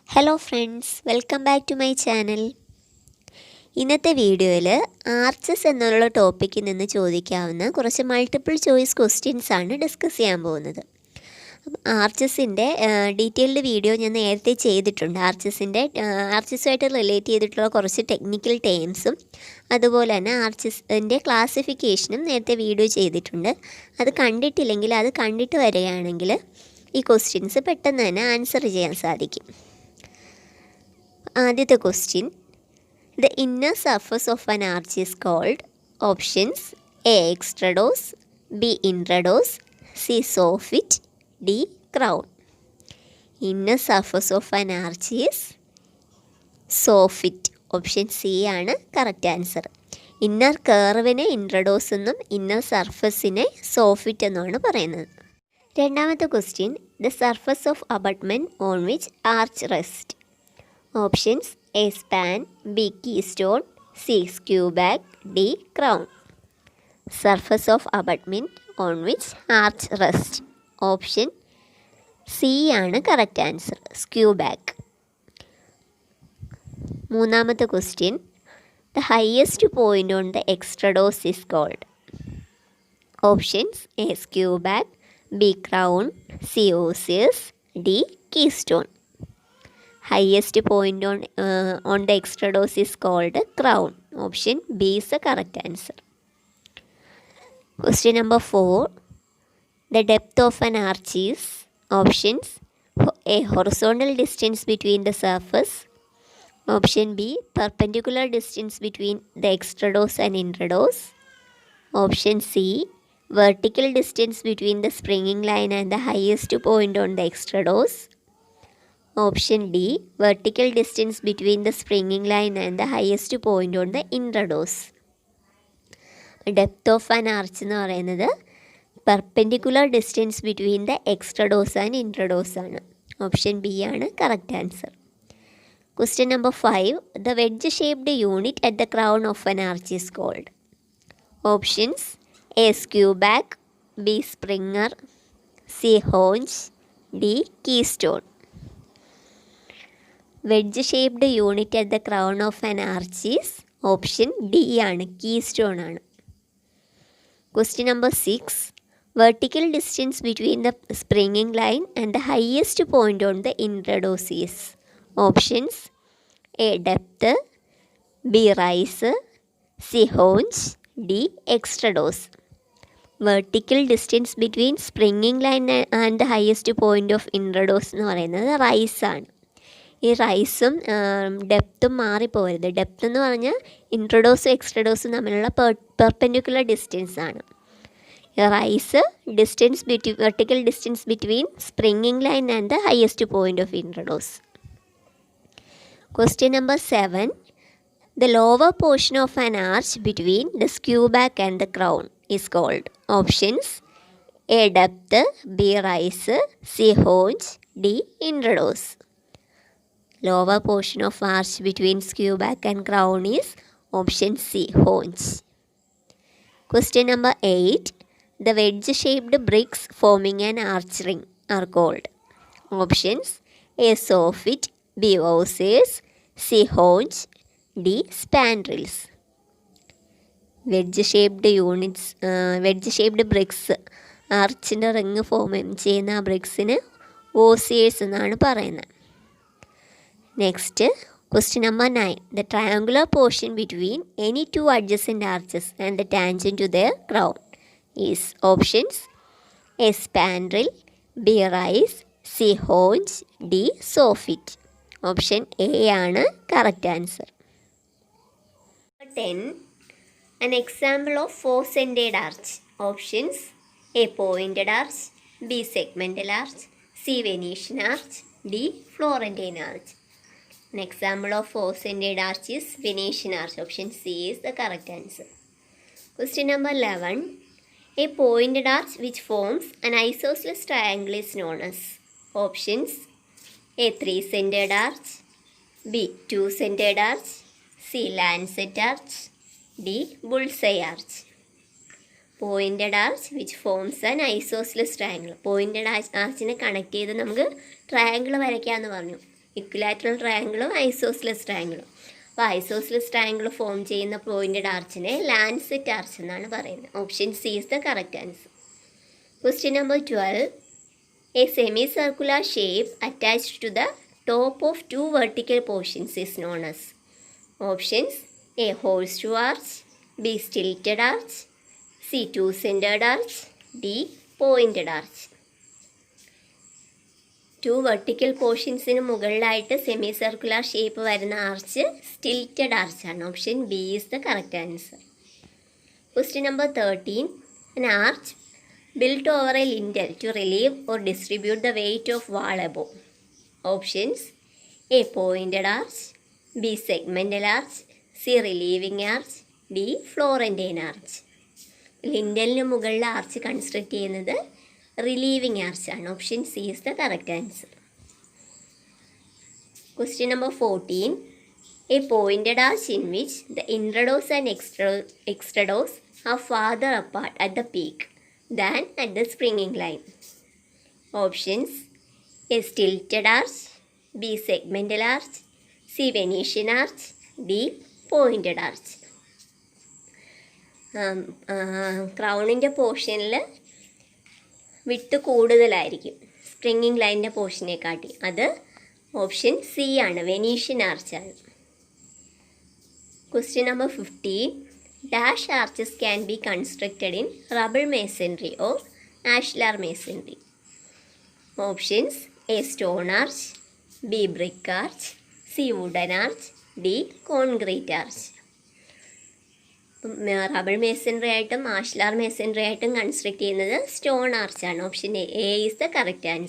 Hello friends, welcome back to my channel. ഇന്നത്തെ വീഡിയോയിൽ arches എന്നുള്ള ടോപ്പിക്കിൽ നിന്ന് ചോദിക്കാവുന്ന കുറച്ച് മൾട്ടിപ്പിൾ ചോയ്സ് ക്വസ്റ്റ്യൻസ് ആണ് ഡിസ്കസ് ചെയ്യാൻ പോകുന്നത്. ആർച്ചസിൻ്റെ ഡീറ്റെയിൽഡ് വീഡിയോ ഞാൻ നേരത്തെ ചെയ്തിട്ടുണ്ട്. ആർച്ചസുമായിട്ട് റിലേറ്റ് ചെയ്തിട്ടുള്ള കുറച്ച് ടെക്നിക്കൽ ടേംസും അതുപോലെ തന്നെ ആർച്ചസിൻ്റെ ക്ലാസിഫിക്കേഷനും നേരത്തെ വീഡിയോ ചെയ്തിട്ടുണ്ട്. അത് കണ്ടിട്ടില്ലെങ്കിൽ അത് കണ്ടിട്ട് വരികയാണെങ്കിൽ ഈ ക്വസ്റ്റ്യൻസ് പെട്ടെന്ന് തന്നെ ആൻസർ ചെയ്യാൻ സാധിക്കും. ആദ്യത്തെ question, the inner surface of an arch is called. Options: A extrados, B intrados, C soffit, D crown. Inner surface of an arch is soffit. Option C ആണ് കറക്റ്റ് ആൻസർ. ഇന്നർ കർവിനെ intrados എന്നും inner സർഫസിനെ soffit എന്നുമാണ് പറയുന്നത്. രണ്ടാമത്തെ question, the surface of abutment on which arch rest. Options: A span, B keystone, C skew back, D crown. Surface of abutment on which arch rest. Option C ആണ് correct answer, skew back. മൂന്നാമത്തെ question, the highest point on the extrados is called. Options: A skew back, B crown, C ഓസിയസ്, D keystone. Highest point on the extrados is called crown. Option B is the correct answer. Question number 4. The depth of an arch is. Options: A horizontal distance between the surface. Option B perpendicular distance between the extrados and intrados. Option C vertical distance between the springing line and the highest point on the extrados. Option D vertical distance between the springing line and the highest point on the intrados. Depth of an arch എന്ന് പറയുന്നത് perpendicular distance between the extrados and intrados ആണ്. Option B ആണ് correct answer. Question number 5. The wedge shaped unit at the crown of an arch is called. Options: A skew back, B springer, C haunch, D keystone. Wedge shaped unit at the crown of an arch is option D ആണ്, keystone ആണ്. Question number 6. Vertical distance between the springing line and the highest point on the intrados is. Options: A depth, B rise, C haunch, D extrados. Vertical distance between springing line and the highest point of intrados എന്ന് പറയുന്നത് rice ആണ്. ഈ റൈസും ഡെപ്തും മാറിപ്പോകരുത്. Depth എന്ന് പറഞ്ഞാൽ ഇൻട്രഡോസും എക്സ്ട്രഡോസും തമ്മിലുള്ള പെർപെൻഡിക്കുലർ ഡിസ്റ്റൻസ് ആണ്. Rise vertical distance between springing line and the highest point of intrados. Question number 7. The lower portion of an arch between the skew back and the crown is called. Options: A depth, B rise, C haunch, D intrados. Lower portion of arch between skew back and crown is option C, haunch. Question number 8. The wedge-shaped bricks forming an arch ring are called. Options: A soffit, B osiers, C haunch, D spandrels. Wedge-shaped bricks ആർച്ചിൻ്റെ ring form ചെയ്യുന്ന ആ ബ്രിക്സിന് ഓസിയേഴ്സ് എന്നാണ് പറയുന്നത്. Next, question number 9. The triangular portion between any two adjacent arches and the tangent to their crown is. Options: A spandrel, B rise, C haunch, D soffit. Option A ആണ് correct answer. 10. An example of four-centered arch. Options: A pointed arch, B segmental arch, C Venetian arch, D Florentine arch. An example of four-centered arch is Venetian arch. Option C is the correct answer. Question number 11. A pointed arch which forms an isosceles triangle is known as. Options: A three-centered arch, B two-centered arch, C lancet arch, D bullseye arch. Pointed arch which forms an isosceles triangle. Pointed archനെ connect ചെയ്ത് നമുക്ക് triangle വരയ്ക്കാമെന്ന് പറഞ്ഞു. Equilateral ട്രയാങ്കിളും ഐസോസ്ലെസ് ട്രയാങ്കിളും. അപ്പോൾ isosceles triangle form ചെയ്യുന്ന പോയിൻറ്റഡ് ആർച്ചിനെ ലാൻസെറ്റ് ആർച്ച് എന്നാണ് പറയുന്നത്. Option C is the correct answer. Question number 12. A semicircular shape attached to the top of two vertical portions is known as. Options: A. Horseshoe arch, B. Stilted arch, C. Two-centered arch, D. Pointed arch. Two vertical പോർഷൻസിന് മുകളിലായിട്ട് semicircular shape വരുന്ന arch stilted ആർച്ചാണ്. Option B is the correct answer. Question number 13. An arch built over a lintel to relieve or distribute the weight of wall above. Options: A. Pointed arch, B. Segmental arch, C. Relieving arch, D. Florentine arch. ലിൻഡലിന് മുകളിൽ arch construct ചെയ്യുന്നത് relieving ആർച്ചാണ്. Option C is the correct answer. Question number 14. A pointed arch in which the intrados and extrados are farther apart at the peak than at the springing line. Options: A. Stilted arch, B. Segmental arch, C. Venetian arch, D. Pointed arch. ക്രൗണിൻ്റെ പോർഷനിൽ വിട്ട് കൂടുതലായിരിക്കും springing ലൈനിൻ്റെ പോർഷനെക്കാട്ടി. അത് option C ആണ്, Venetian ആർച്ചാണ്. Question number 15. Dash arches can be constructed in rubble masonry or ashlar masonry. Options: A. Stone arch, B. Brick arch, C. Wooden arch, D. Concrete arch. Rubble masonry ആയിട്ടും ashlar masonry ആയിട്ടും construct ചെയ്യുന്നത് stone ആർച്ചാണ്. Option A is the correct answer.